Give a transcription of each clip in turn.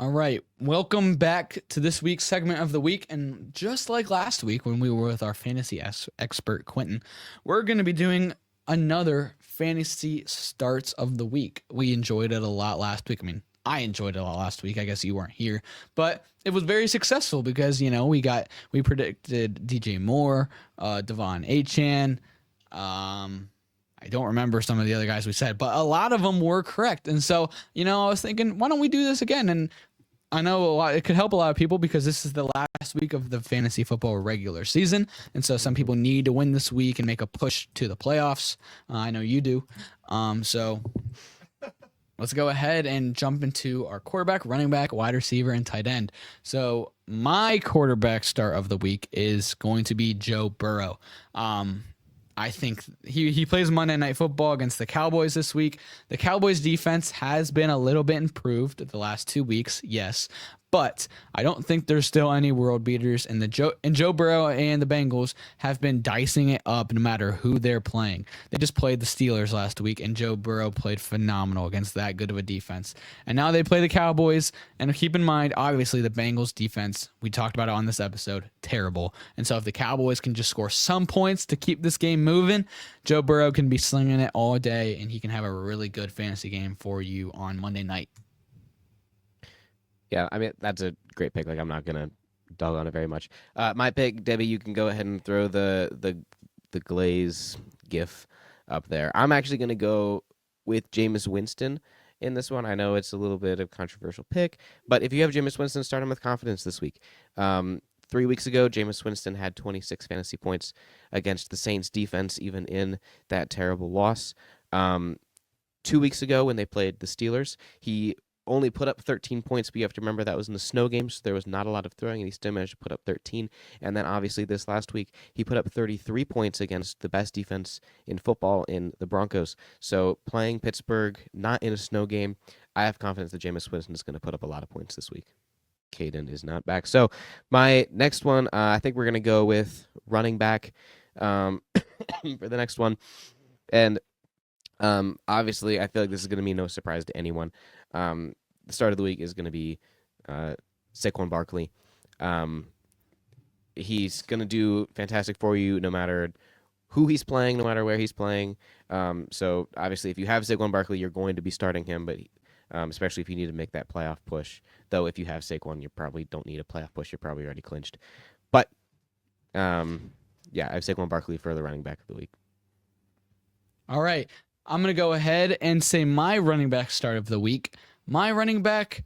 All right, welcome back to this week's segment of the week. And just like last week when we were with our fantasy expert, Quentin, we're going to be doing another fantasy starts of the week. We enjoyed it a lot last week. I mean, I enjoyed it a lot last week. I guess you weren't here, but it was very successful because, we predicted DJ Moore, Devon Achan. I don't remember some of the other guys we said, but a lot of them were correct. And so, I was thinking, why don't we do this again? And I know it could help a lot of people because this is the last week of the fantasy football regular season. And so some people need to win this week and make a push to the playoffs. I know you do. So let's go ahead and jump into our quarterback, running back, wide receiver, and tight end. So my quarterback start of the week is going to be Joe Burrow. I think he plays Monday Night Football against the Cowboys this week. The Cowboys defense has been a little bit improved the last 2 weeks, yes, but I don't think there's still any world beaters. And Joe Burrow and the Bengals have been dicing it up no matter who they're playing. They just played the Steelers last week, and Joe Burrow played phenomenal against that good of a defense. And now they play the Cowboys. And keep in mind, obviously, the Bengals defense, we talked about it on this episode, terrible. And so if the Cowboys can just score some points to keep this game moving, Joe Burrow can be slinging it all day, and he can have a really good fantasy game for you on Monday night. Yeah, I mean, that's a great pick. Like, I'm not going to dog on it very much. My pick, Debbie, you can go ahead and throw the Glaze gif up there. I'm actually going to go with Jameis Winston in this one. I know it's a little bit of a controversial pick, but if you have Jameis Winston, start him with confidence this week. 3 weeks ago, Jameis Winston had 26 fantasy points against the Saints defense, even in that terrible loss. 2 weeks ago, when they played the Steelers, he only put up 13 points, but you have to remember that was in the snow game, so there was not a lot of throwing, and he still managed to put up 13. And then, obviously, this last week, he put up 33 points against the best defense in football in the Broncos. So, playing Pittsburgh, not in a snow game, I have confidence that Jameis Winston is going to put up a lot of points this week. Caden is not back. So, my next one, I think we're going to go with running back for the next one. And obviously, I feel like this is going to be no surprise to anyone. The start of the week is going to be Saquon Barkley. He's going to do fantastic for you no matter who he's playing, no matter where he's playing. So, obviously, if you have Saquon Barkley, you're going to be starting him, but especially if you need to make that playoff push. Though, if you have Saquon, you probably don't need a playoff push. You're probably already clinched. But, yeah, I have Saquon Barkley for the running back of the week. All right. I'm going to go ahead and say my running back start of the week. My running back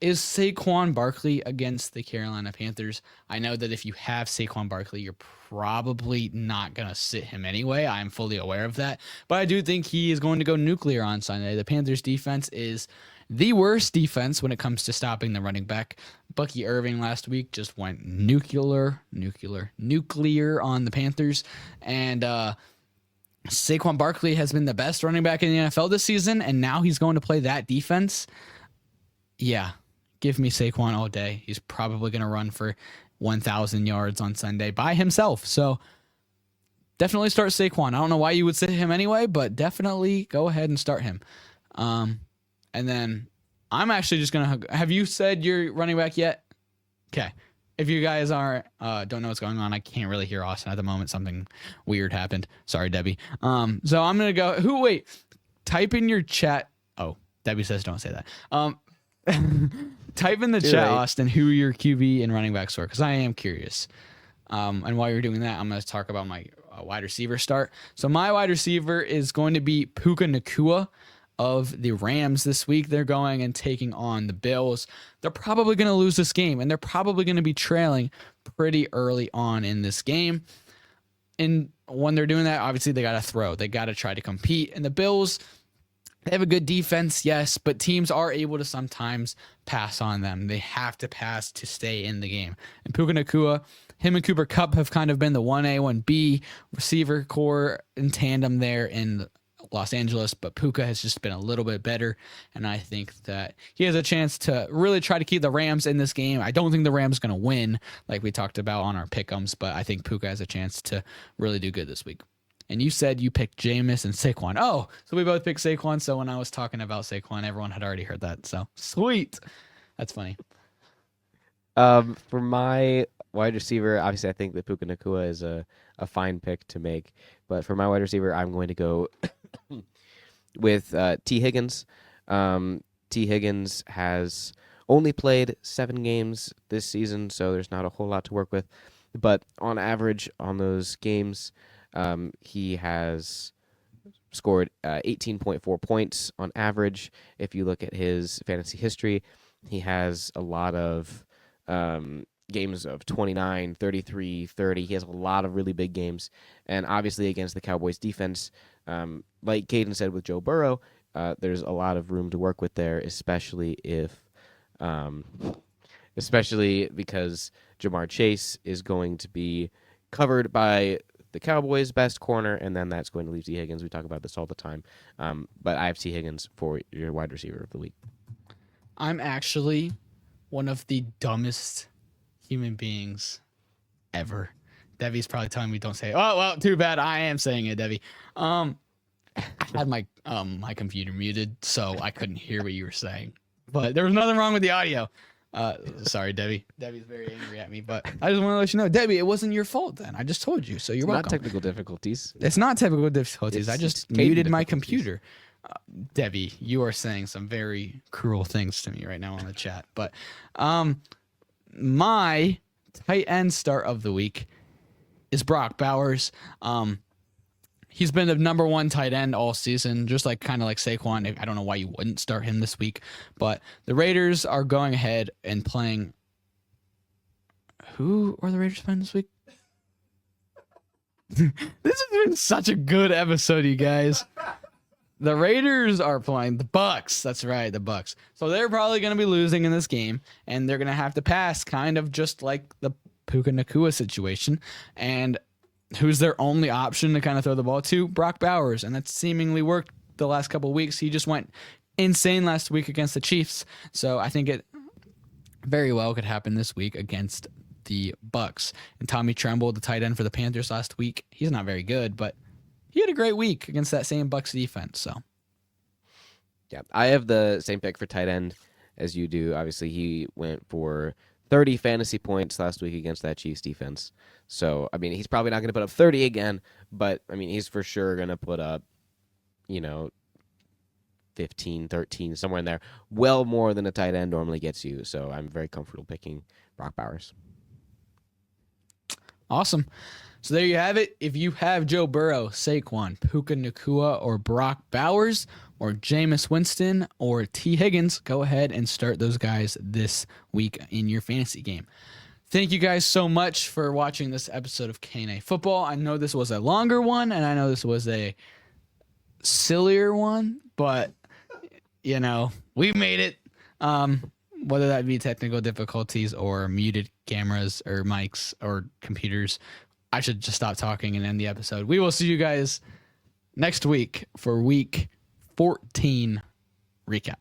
is Saquon Barkley against the Carolina Panthers. I know that if you have Saquon Barkley, you're probably not going to sit him anyway. I'm fully aware of that. But I do think he is going to go nuclear on Sunday. The Panthers defense is the worst defense when it comes to stopping the running back. Bucky Irving last week just went nuclear on the Panthers. And, Saquon Barkley has been the best running back in the NFL this season, and now he's going to play that defense. Yeah, give me Saquon all day. He's probably going to run for 1,000 yards on Sunday by himself. So definitely start Saquon. I don't know why you would sit him anyway, but definitely go ahead and start him. And then I'm actually just going to... Have you said your running back yet? Okay. If you guys don't know what's going on, I can't really hear Austin at the moment. Something weird happened. Sorry, Debbie. So I'm going to go... Type in your chat... Oh, Debbie says don't say that. Type in the chat, Austin, who your QB and running backs were, because I am curious. And while you're doing that, I'm going to talk about my wide receiver start. So my wide receiver is going to be Puka Nacua of the Rams this week. They're going and taking on the Bills. They're probably going to lose this game, and they're probably going to be trailing pretty early on in this game. And when they're doing that, obviously they got to throw. They got to try to compete. And the Bills, they have a good defense, yes, but teams are able to sometimes pass on them. They have to pass to stay in the game. And Puka Nacua, him and Cooper Kupp have kind of been the 1A, 1B receiver core in tandem there in Los Angeles, but Puka has just been a little bit better, and I think that he has a chance to really try to keep the Rams in this game. I don't think the Rams are going to win, like we talked about on our pick'ems, but I think Puka has a chance to really do good this week. And you said you picked Jameis and Saquon. Oh, so we both picked Saquon, so when I was talking about Saquon, everyone had already heard that, so sweet. That's funny. For my wide receiver, obviously I think that Puka Nakua is a fine pick to make. But for my wide receiver, I'm going to go with T. Higgins. T. Higgins has only played 7 games this season, so there's not a whole lot to work with. But on average, on those games, he has scored 18.4 points on average. If you look at his fantasy history, he has a lot of games of 29, 33, 30. He has a lot of really big games. And obviously against the Cowboys defense, like Caden said with Joe Burrow, there's a lot of room to work with there, especially because Jamar Chase is going to be covered by the Cowboys' best corner, and then that's going to leave T. Higgins. We talk about this all the time. But I have T. Higgins for your wide receiver of the week. I'm actually one of the dumbest human beings ever. Debbie's probably telling me don't say it. Oh, well, too bad. I am saying it, Debbie. I had my computer muted, so I couldn't hear what you were saying. But there was nothing wrong with the audio. Sorry, Debbie. Debbie's very angry at me, but I just want to let you know, Debbie, it wasn't your fault then. I just told you, so you're welcome. Not technical difficulties. It's not technical difficulties. I just Caden muted my difficulties. computer. Debbie, you are saying some very cruel things to me right now on the chat. But my tight end start of the week is Brock Bowers. He's been the number 1 tight end all season, just like kind of like Saquon. I don't know why you wouldn't start him this week, but the Raiders are going ahead and playing. Who are the Raiders playing this week? This has been such a good episode, you guys. The Raiders are playing the Bucks. That's right, the Bucks. So they're probably going to be losing in this game, and they're going to have to pass, kind of just like the Puka Nakua situation. And who's their only option to kind of throw the ball to? Brock Bowers, and that's seemingly worked the last couple of weeks. He just went insane last week against the Chiefs, so I think it very well could happen this week against the Bucks. And Tommy Tremble, the tight end for the Panthers last week, he's not very good, but he had a great week against that same Bucks defense. So, yeah, I have the same pick for tight end as you do. Obviously, he went for 30 fantasy points last week against that Chiefs defense. So, I mean, he's probably not going to put up 30 again, but, I mean, he's for sure going to put up, 15, 13, somewhere in there. Well more than a tight end normally gets you. So, I'm very comfortable picking Brock Bowers. Awesome. So there you have it. If you have Joe Burrow, Saquon, Puka Nakua, or Brock Bowers, or Jameis Winston, or T. Higgins, go ahead and start those guys this week in your fantasy game. Thank you guys so much for watching this episode of K&A Football. I know this was a longer one, and I know this was a sillier one, but, we made it. Whether that be technical difficulties or muted cameras or mics or computers, I should just stop talking and end the episode. We will see you guys next week for week 14 recap.